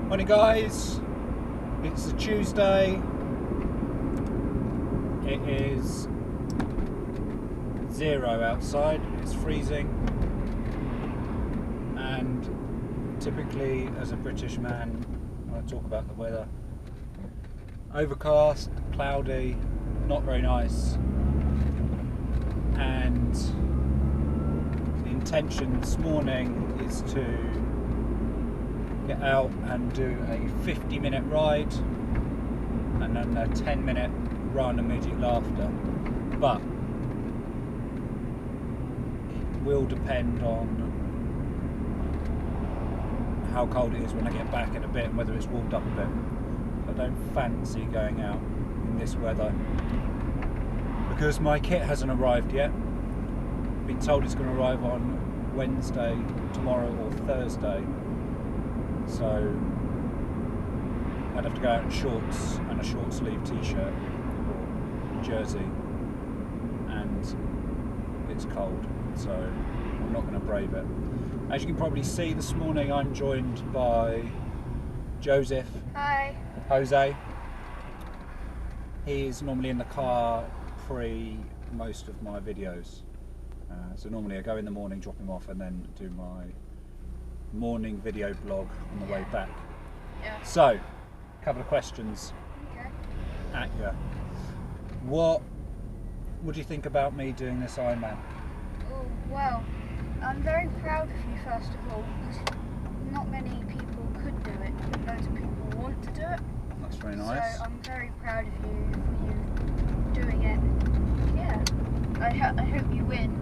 Morning guys, it's a Tuesday, it is 0 outside, it's freezing, and typically as a British man when I talk about the weather, overcast, cloudy, not very nice, and the intention this morning is to get out and do a 50-minute ride and then a 10-minute run immediately after, but it will depend on how cold it is when I get back in a bit and whether it's warmed up a bit. I don't fancy going out in this weather because my kit hasn't arrived yet. I've been told it's going to arrive on Wednesday, tomorrow or Thursday. So I'd have to go out in shorts and a short sleeve t-shirt or jersey, and it's cold, so I'm not going to brave it. As you can probably see, this morning I'm joined by Joseph. Hi. Jose. He's normally in the car pre most of my videos. So normally I go in the morning, drop him off, and then do my morning video blog on the way back. Yeah. So, a couple of questions at you. What do you think about me doing this Ironman? Oh, well, I'm very proud of you first of all, because not many people could do it. Loads of people want to do it. That's very nice. So I'm very proud of you for you doing it. Yeah. I hope you win.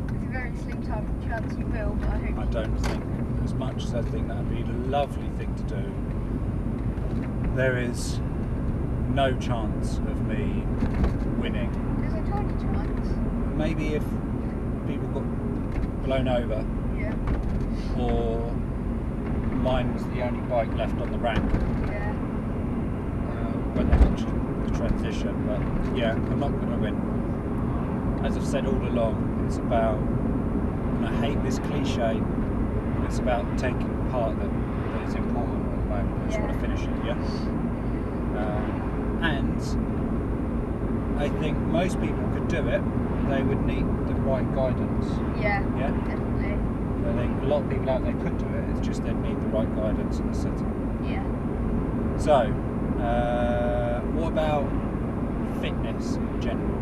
There's a very slim chance you will, but I hope I don't think, as much as I think that would be a lovely thing to do, there is no chance of me winning. There's a tiny chance. Maybe if people got blown over, Yeah. or mine was the only bike left on the rack Yeah. when they did the transition. But yeah, I'm not going to win. As I've said all along, it's about, and I hate this cliche, but it's about taking part that is important at the moment. I just want to finish it, yeah? And I think most people could do it, they would need the right guidance. Yeah. Yeah? Definitely. I think a lot of people out there could do it, it's just they'd need the right guidance in the city. Yeah. So, what about fitness in general?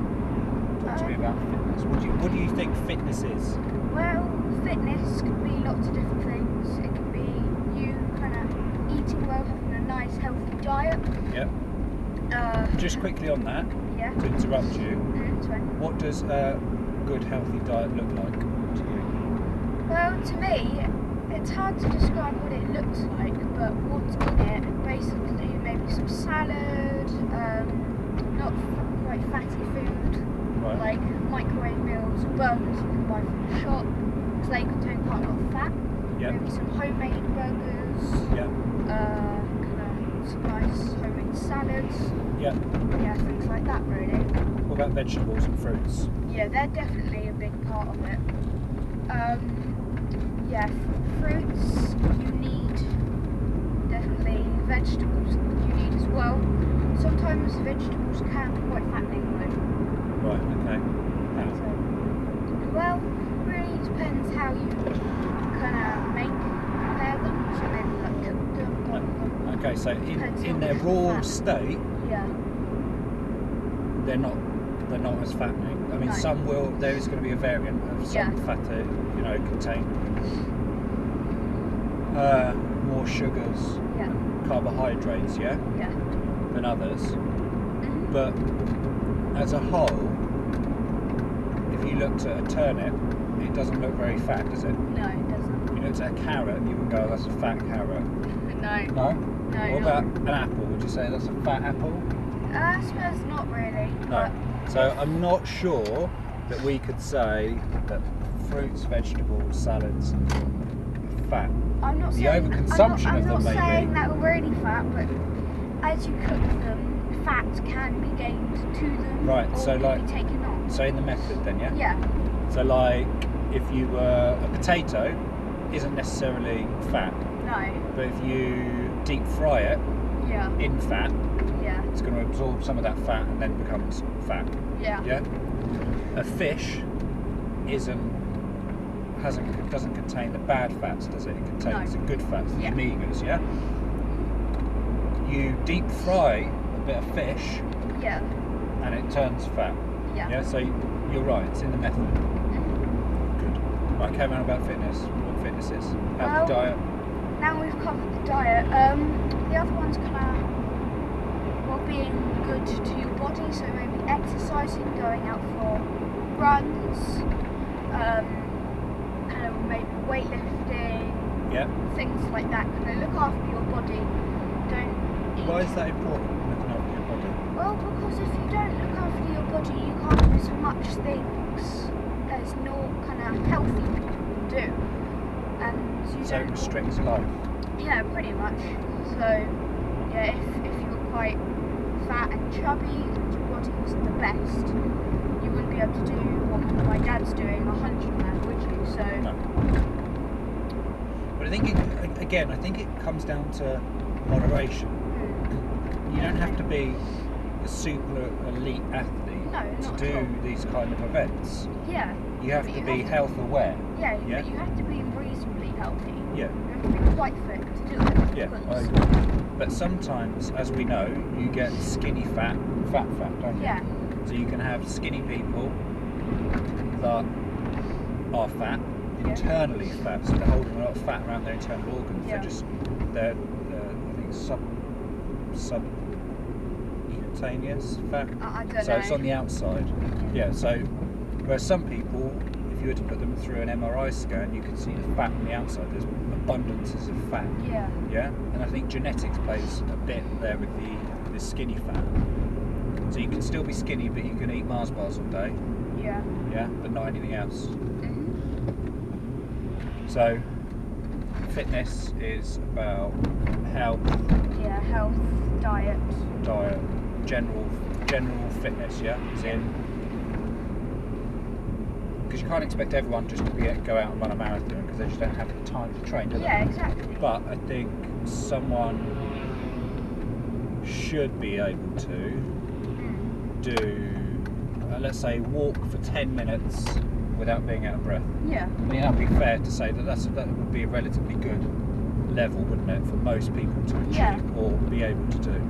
Talk to me about fitness. What do you think fitness is? Well, fitness could be lots of different things. It could be you kind of eating well, having a nice healthy diet. Yep. Just quickly on that, Yeah. to interrupt you, It's fine. what does a good healthy diet look like to you? Well, to me, it's hard to describe what it looks like, but what's in it, basically maybe some salad, not quite fatty food, Right. like microwave meals, burgers you can buy from the shop, because they contain quite a lot of fat. Yep. Maybe some homemade burgers, Yep. some nice homemade salads, Yep. yeah, things like that really. What about vegetables and fruits? Yeah, they're definitely a big part of it. Yeah, fruits you need, definitely vegetables you need as well. Sometimes vegetables can be quite fattening though. Right, okay. How? So, well, really depends how you kind of prepare them. So maybe like cook them, boil them. Okay, so Depends in on their the raw fat. state, Yeah, they're not as fattening. I mean, No. there is going to be a variant of some fat that, contain more sugars, yeah, carbohydrates, yeah, yeah. than others. Mm-hmm. But as a whole, if you looked at a turnip, it doesn't look very fat, does it? No, it doesn't. If you looked at a carrot, you would go, that's a fat carrot. No. No? No, What about an apple? Would you say that's a fat apple? I suppose not really. No. So I'm not sure that we could say that fruits, vegetables, salads are fat. I'm not The saying, overconsumption I'm of them not maybe. saying that we're really fat, but as you cook them, fat can be gained to them, Right, or so can like- be taken off. So in the method then, yeah? Yeah. So like, if you were, a potato isn't necessarily fat, No. but if you deep fry it Yeah. in fat, Yeah. it's going to absorb some of that fat and then becomes fat. Yeah. Yeah. A fish doesn't contain the bad fats, does it? It contains the good fats, the omegas. Yeah. You deep fry a bit of fish, Yeah. and it turns fat. Yeah. Yeah. So you're right. It's in the method. Good. Right. Came on about fitness. What fitness is? How's the diet? Now we've covered the diet. The other one's kind of being good to your body, so maybe exercising, going out for runs, kind of maybe weightlifting, things like that. Kind of look after your body. Don't eat. Why is that important, looking after your body? Well, because if you don't look after your body, you can't do as much things as no kind of healthy people do. And you So it restricts life. Yeah, pretty much. So yeah, if you were quite fat and chubby and your body wasn't the best, you wouldn't be able to do what my dad's doing, 100-man, would you? So No. But I think it comes down to moderation. You don't have to be a super elite athlete to do these kind of events. Yeah. You have to be health aware. Yeah, but you have to be reasonably healthy. Yeah. You have to be quite fit to do it. Yeah, I agree. But sometimes, as we know, you get skinny fat, don't you? Yeah. So you can have skinny people that are fat, internally fat, so they're holding a lot of fat around their internal organs. Yeah. They're I think subcutaneous fat. I don't know. So it's on the outside. Yeah. So whereas some people, if you were to put them through an MRI scan, you can see the fat on the outside. There's abundances of fat. Yeah. Yeah. And I think genetics plays a bit there with the skinny fat. So you can still be skinny, but you can eat Mars bars all day. Yeah. Yeah. But not anything else. Mm-hmm. So fitness is about health. Yeah, health, diet, general fitness. Yeah. As in, because you can't expect everyone just to go out and run a marathon because they just don't have the time to train, do they? Yeah, exactly. But I think someone should be able to do, let's say, walk for 10 minutes without being out of breath. Yeah. I mean, that would be fair to say that that would be a relatively good level, wouldn't it, for most people to achieve or be able to do.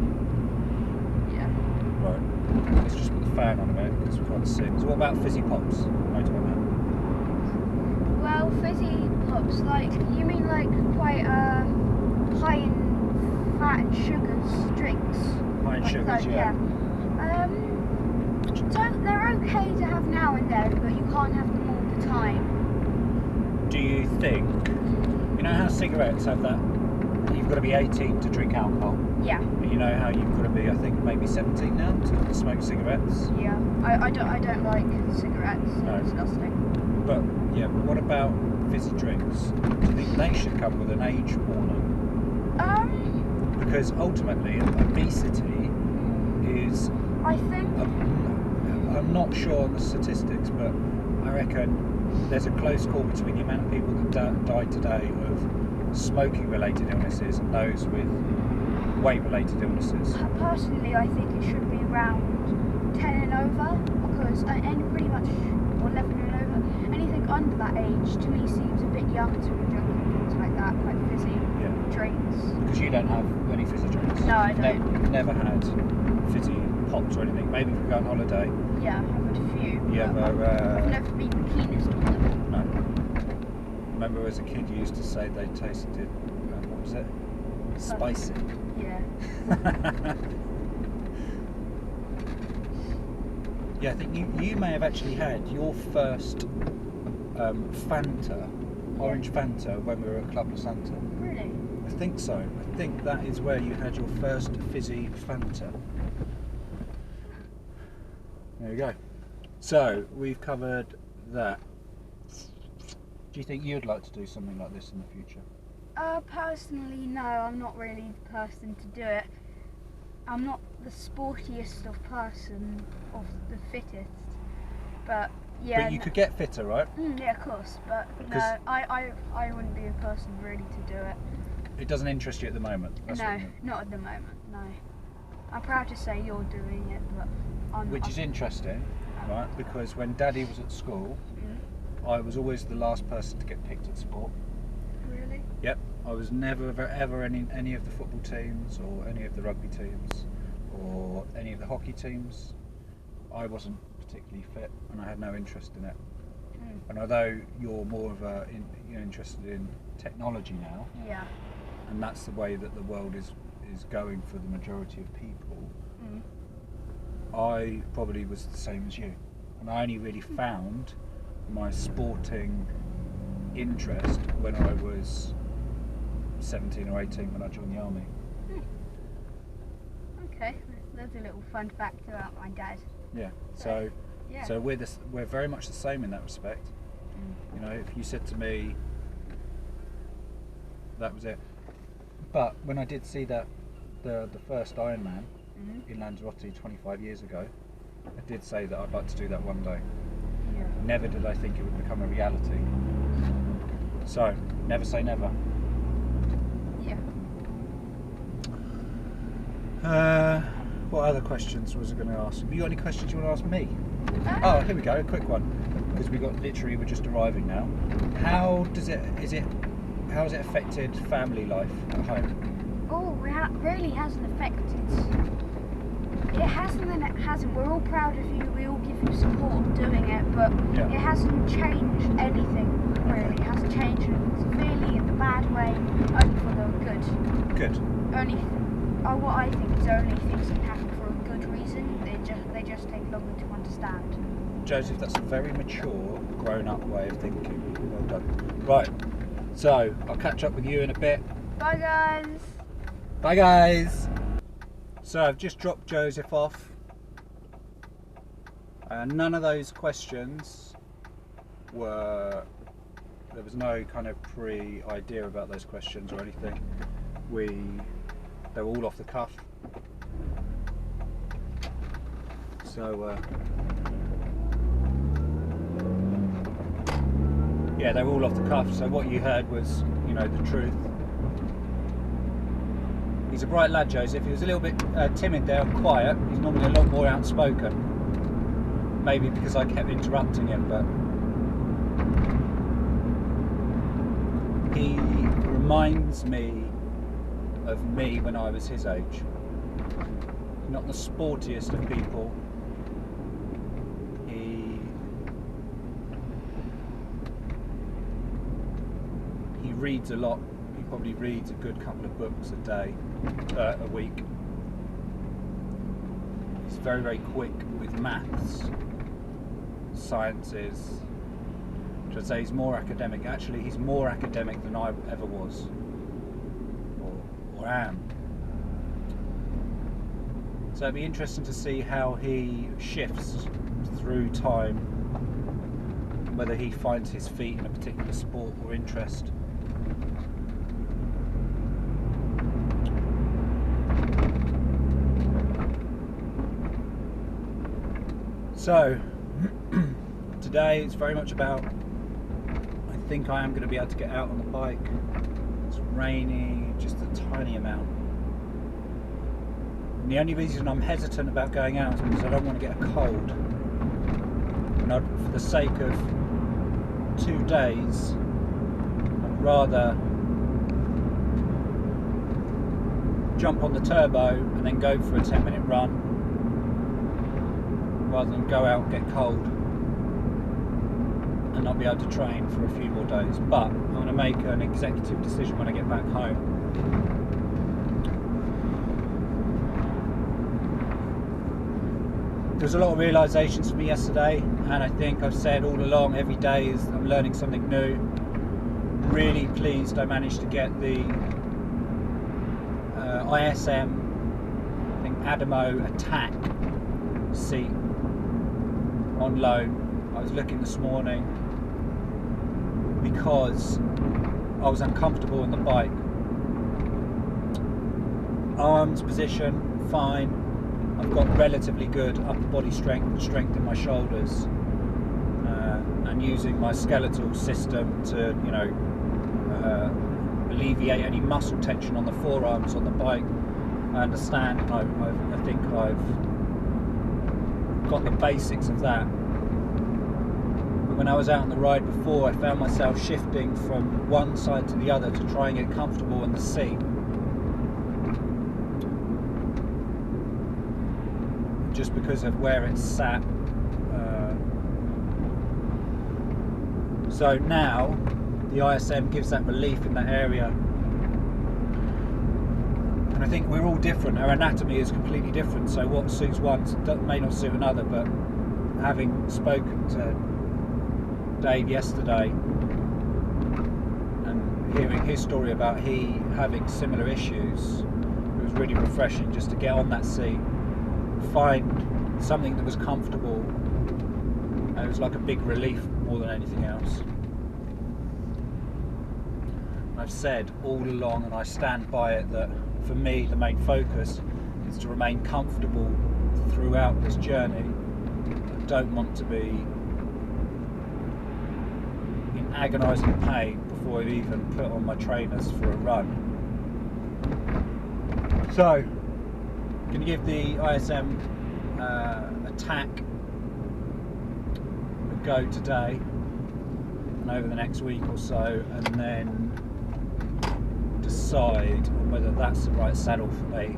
Yeah. Right. Let's just put the fan on a minute because we can't see. So what about fizzy pops? Well, fizzy pops, you mean quite high in fat and sugars drinks? High in sugars, yeah. They're okay to have now and then, but you can't have them all the time. Do you think, you know how cigarettes have that, you've got to be 18 to drink alcohol? Yeah. And you know how you've got to be, I think, maybe 17 now to smoke cigarettes? Yeah. I don't like cigarettes. No. It's disgusting. But, yeah, what about fizzy drinks? Do you think they should come with an age warning? Because ultimately, obesity is... I think... I'm not sure on the statistics, but I reckon there's a close call between the amount of people that die today of smoking-related illnesses and those with weight-related illnesses. Personally, I think it should be around 10 and over, because and pretty much, or 11 and over, anything under that age to me seems a bit young to be drinking things like that, like fizzy drinks. Because you don't have any fizzy drinks? No, I don't. Never had fizzy pops or anything. Maybe if we go on holiday. Yeah, I've had a few. Yeah, but I've never been the keenest on them. No. Remember as a kid you used to say they tasted, what was it? Spicy. Yeah. Yeah, I think you may have actually had your first Fanta, orange Fanta, when we were at Club La Santa. Really? I think so. I think that is where you had your first fizzy Fanta. There you go. So, we've covered that. Do you think you'd like to do something like this in the future? Personally, no, I'm not really the person to do it. I'm not the sportiest of person, of the fittest, but yeah. But you could get fitter, right? Yeah, of course, but no, I wouldn't be the person really to do it. it doesn't interest you at the moment. That's what No, you mean. not at the moment. No. I'm proud to say you're doing it, but I'm Which not. is interesting, right? Because when Daddy was at school, I was always the last person to get picked at sport. Really? Yep, I was never ever in any of the football teams or any of the rugby teams or any of the hockey teams. I wasn't particularly fit and I had no interest in it. And although you're more of you're interested in technology now, Yeah. and that's the way that the world is going for the majority of people, I probably was the same as you, and I only really found my sporting interest when I was 17 or 18 when I joined the army. Okay, there's a little fun fact about my dad. Yeah, so Yeah. so we're very much the same in that respect. You know, if you said to me, that was it. But when I did see that the first Ironman in Lanzarote 25 years ago, I did say that I'd like to do that one day. Yeah. Never did I think it would become a reality. So, never say never. Yeah. What other questions was I going to ask? Have you got any questions you want to ask me? Oh, here we go, a quick one. Because we're just arriving now. How has it affected family life at home? Oh, it really hasn't affected. It hasn't and it hasn't. We're all proud of you. We all give you support doing it, but Yeah. it hasn't changed anything really. It hasn't changed severely in the bad way, only for the good. Good. Only, what I think is only things can happen for a good reason. They just take longer to understand. Joseph, that's a very mature, grown-up way of thinking. Well done. Right, so I'll catch up with you in a bit. Bye guys. Bye guys! So I've just dropped Joseph off. None of those questions there was no kind of pre-idea about those questions or anything. They were all off the cuff. So yeah, they were all off the cuff. So what you heard was, the truth. He's a bright lad, Joseph. He was a little bit timid there and quiet. He's normally a lot more outspoken. Maybe because I kept interrupting him, but he reminds me of me when I was his age. Not the sportiest of people. He reads a lot. He probably reads a good couple of books a week. He's very, very quick with maths, sciences. I'd say he's more academic. Actually, he's more academic than I ever was, or am. So it'd be interesting to see how he shifts through time, whether he finds his feet in a particular sport or interest. So today it's very much about, I think I am going to be able to get out on the bike. It's rainy, just a tiny amount. And the only reason I'm hesitant about going out is because I don't want to get a cold. And for the sake of 2 days, I'd rather jump on the turbo and then go for a 10-minute run, rather than go out and get cold and not be able to train for a few more days. But I'm going to make an executive decision when I get back home. There was a lot of realisations for me yesterday, and I think I've said all along, every day I'm learning something new. Really pleased I managed to get the ISM, I think Adamo Attack seat on loan. I was looking this morning because I was uncomfortable on the bike. Arms position, fine. I've got relatively good upper body strength in my shoulders, and using my skeletal system to, alleviate any muscle tension on the forearms on the bike. I understand, and I think I've got the basics of that. But when I was out on the ride before, I found myself shifting from one side to the other to try and get comfortable in the seat. Just because of where it's sat. So now the ISM gives that relief in that area. And I think we're all different. Our anatomy is completely different. So what suits one may not suit another. But having spoken to Dave yesterday and hearing his story about he having similar issues, it was really refreshing just to get on that seat, find something that was comfortable, and it was like a big relief more than anything else. And I've said all along, and I stand by it, that for me the main focus is to remain comfortable throughout this journey. I don't want to be in agonising pain before I've even put on my trainers for a run. So I'm going to give the ISM attack a go today and over the next week or so, and then decide on whether that's the right saddle for me,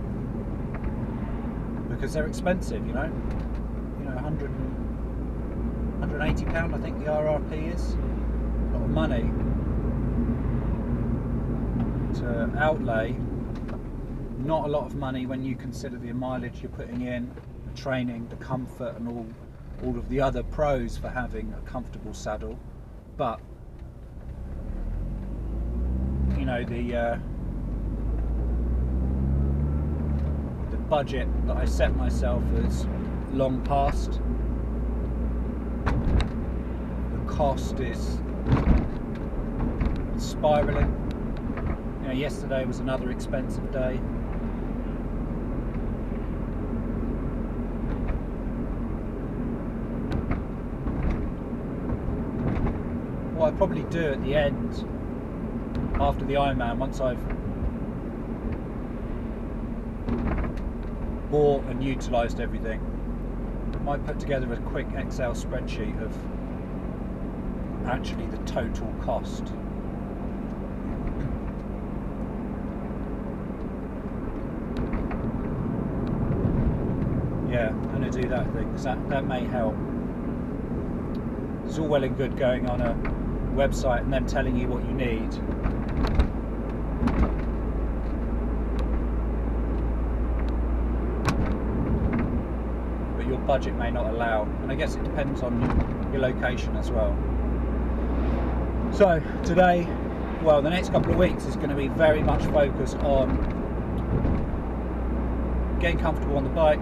because they're expensive, you know, 180 £180 I think the RRP is. A lot of money to outlay. Not a lot of money when you consider the mileage you're putting in, the training, the comfort, and all of the other pros for having a comfortable saddle. But you know, the budget that I set myself is long past. The cost is spiraling. You know, yesterday was another expensive day. What I'd probably do at the end, after the Ironman, once I've bought and utilised everything, I might put together a quick Excel spreadsheet of actually the total cost. Yeah, I'm going to do that thing, because that may help. It's all well and good going on a website and them telling you what you need. But your budget may not allow, and I guess it depends on your location as well. So today, well, the next couple of weeks is going to be very much focused on getting comfortable on the bike,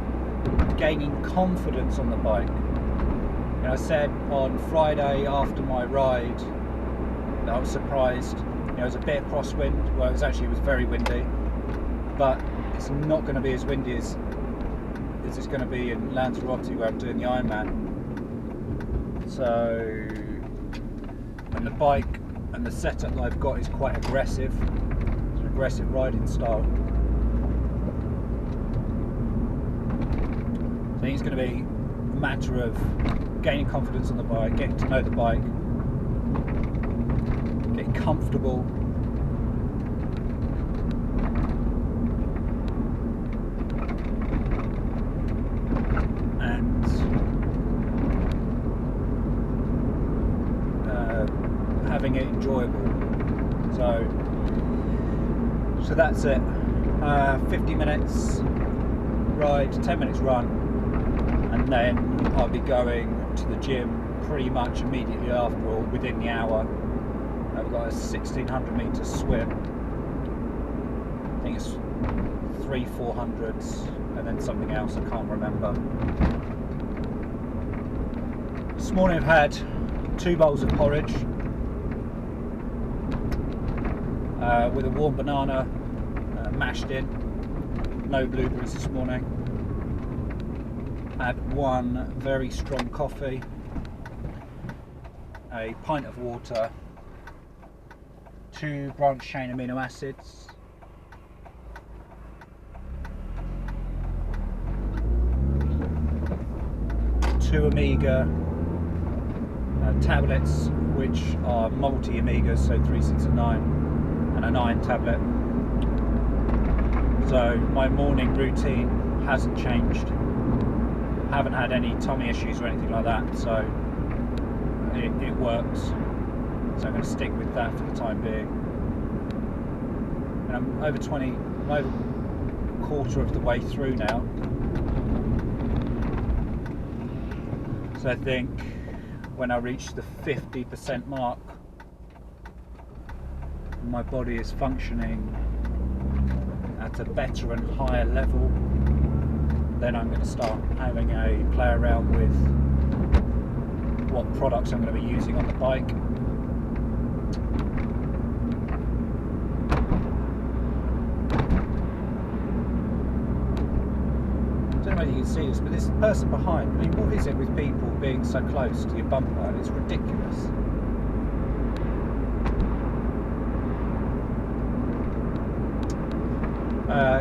gaining confidence on the bike. And I said on Friday after my ride that I was surprised. There was a bit of crosswind. Well, it was very windy, but it's not going to be as windy as it's going to be in Lanzarote where I'm doing the Ironman. So, and the bike and the setup that I've got is quite aggressive. It's an aggressive riding style. So I think it's going to be a matter of gaining confidence on the bike, getting to know the bike, getting comfortable, and having it enjoyable. So that's it. 50 minutes ride, 10 minutes run, and then I'll be going to the gym pretty much immediately after, or within the hour. I've got a 1600 metre swim. I think it's 300-400s, and then something else I can't remember. This morning I've had 2 bowls of porridge with a warm banana mashed in. No blueberries this morning. Had 1 very strong coffee, a pint of water, 2 branched chain amino acids, two omega tablets, which are multi-omegas, so 3, 6 and 9, and an iron tablet. So my morning routine hasn't changed. Haven't had any tummy issues or anything like that, so it works. So I'm going to stick with that for the time being. And I'm over a quarter of the way through now. So I think when I reach the 50% mark, my body is functioning at a better and higher level, then I'm going to start having a play around with what products I'm going to be using on the bike. I don't know whether you can see this, but this person behind, I mean, what is it with people being so close to your bumper? It's ridiculous.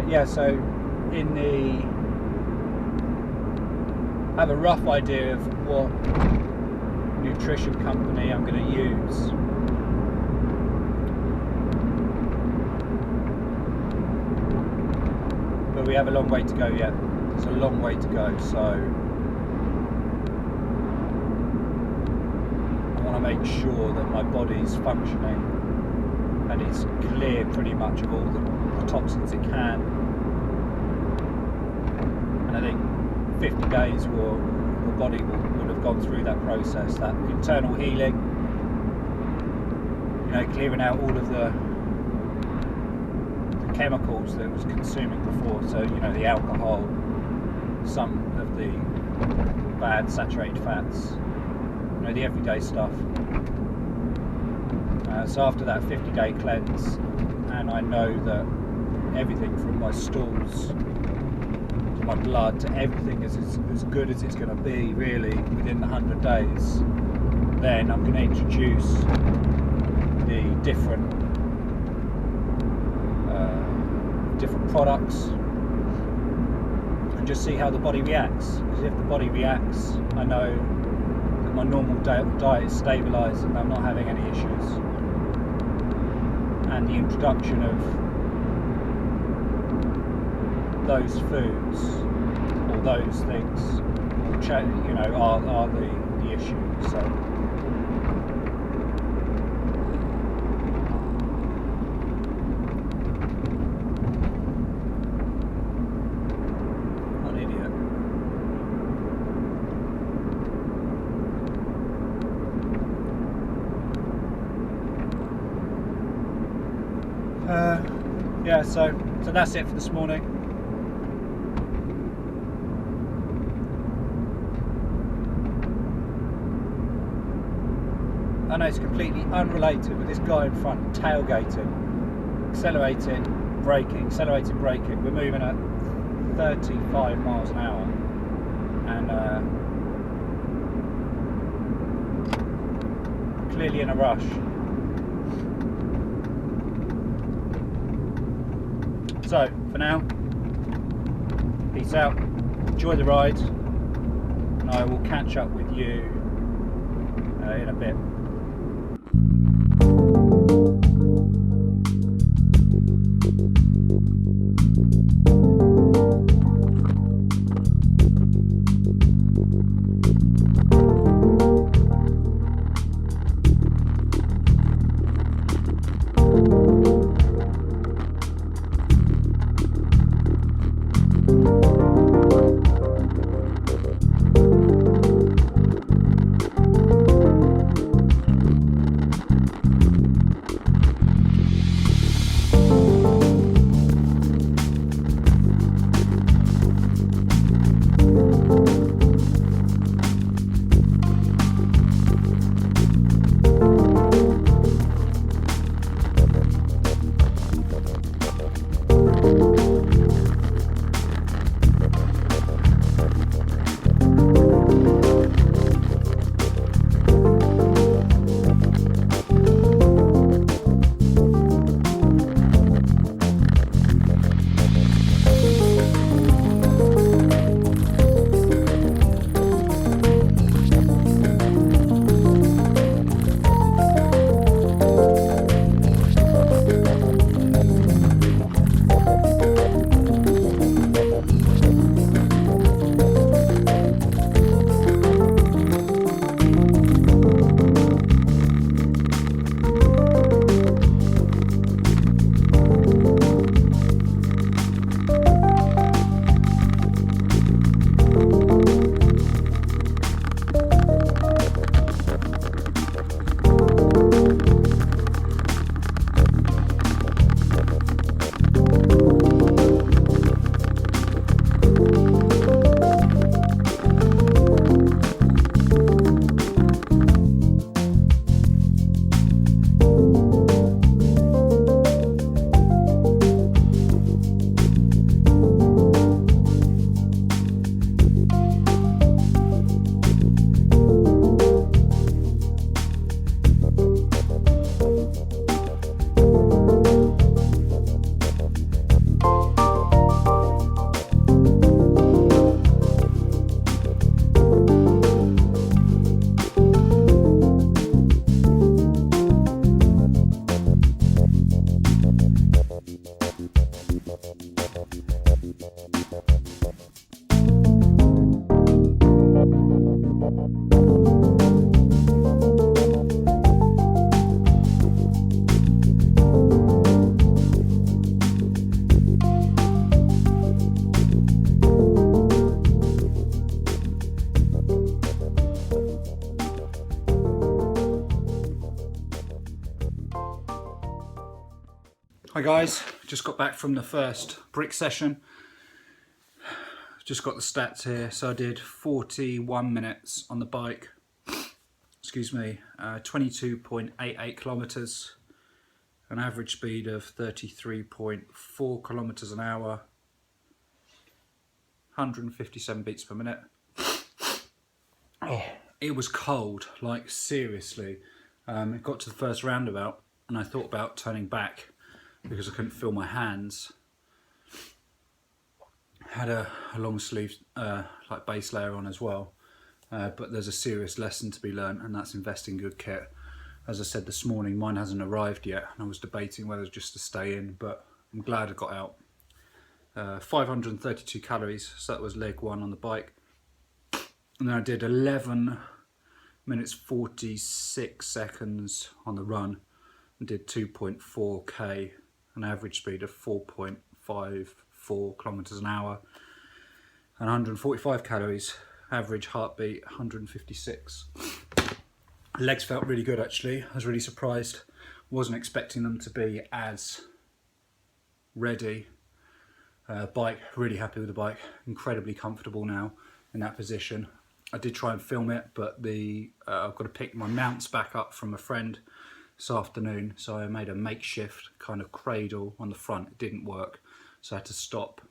Yeah, so I have a rough idea of what nutrition company I'm going to use. But we have a long way to go yet. There's a long way to go, so I want to make sure that my body's functioning and it's clear pretty much of all the toxins it can. And I think 50 days the body will have gone through that process, that internal healing, clearing out all of the chemicals that it was consuming before, so the alcohol, some of the bad saturated fats, the everyday stuff. So after that 50-day cleanse, and I know that everything from my stools to my blood to everything is as good as it's going to be really within the 100 days, then I'm going to introduce the different products and just see how the body reacts. Because if the body reacts, I know that my normal diet is stabilised and I'm not having any issues. And the introduction of those foods or those things will are the issue. So an idiot. Yeah, so that's it for this morning. I know it's completely unrelated, but this guy in front tailgating, accelerating, braking, accelerating, braking. We're moving at 35 miles an hour, and clearly in a rush. So for now, peace out, enjoy the ride, and I will catch up with you in a bit. Hi guys, just got back from the first brick session. Just got the stats here. So I did 41 minutes on the bike, 22.88 kilometers, an average speed of 33.4 kilometers an hour, 157 beats per minute. Oh, it was cold, like seriously. It got to the first roundabout and I thought about turning back because I couldn't feel my hands. Had a long sleeve like base layer on as well, but there's a serious lesson to be learned, and that's investing good kit. As I said this morning, mine hasn't arrived yet and I was debating whether just to stay in, but I'm glad I got out. 532 calories, so that was leg one on the bike, and then I did 11 minutes 46 seconds on the run and did 2.4k, an average speed of 4.54 kilometers an hour, and 145 calories, average heartbeat 156. Legs felt really good actually. I was really surprised. Wasn't expecting them to be as ready. Bike, really happy with the bike. Incredibly comfortable now in that position. I did try and film it, but I've got to pick my mounts back up from a friend this afternoon, so I made a makeshift kind of cradle on the front. It didn't work, so I had to stop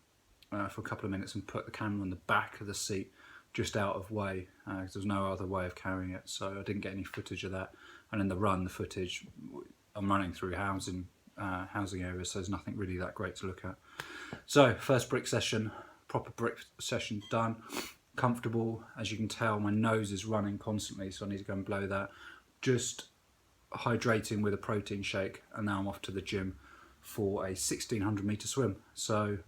for a couple of minutes and put the camera on the back of the seat, just out of way, because there's no other way of carrying it, so I didn't get any footage of that. And in the run, the footage, I'm running through housing areas, so there's nothing really that great to look at. So first brick session, proper brick session done. Comfortable, as you can tell, my nose is running constantly, so I need to go and blow that. Just hydrating with a protein shake, and now I'm off to the gym for a 1600 meter swim. So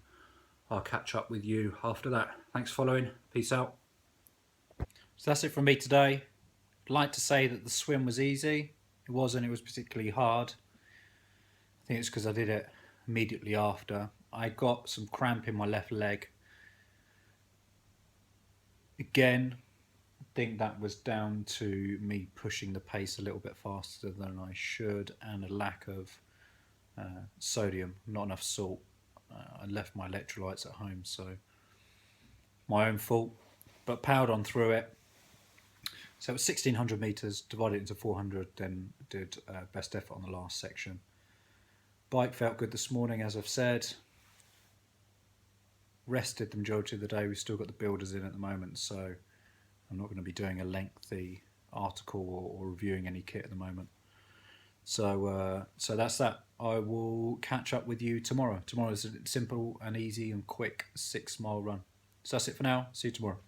I'll catch up with you after that. Thanks for following. Peace out. So that's it from me today. I'd like to say that the swim was easy. It wasn't. It was particularly hard. I think it's because I did it immediately after. I got some cramp in my left leg. Again, I think that was down to me pushing the pace a little bit faster than I should, and a lack of sodium, not enough salt. I left my electrolytes at home, so my own fault, but powered on through it. So it was 1600 meters, divided into 400, then did best effort on the last section. Bike felt good this morning, as I've said. Rested the majority of the day. We've still got the builders in at the moment, so I'm not going to be doing a lengthy article or reviewing any kit at the moment. So that's that. I will catch up with you tomorrow. Tomorrow is a simple and easy and quick 6 mile run. So that's it for now. See you tomorrow.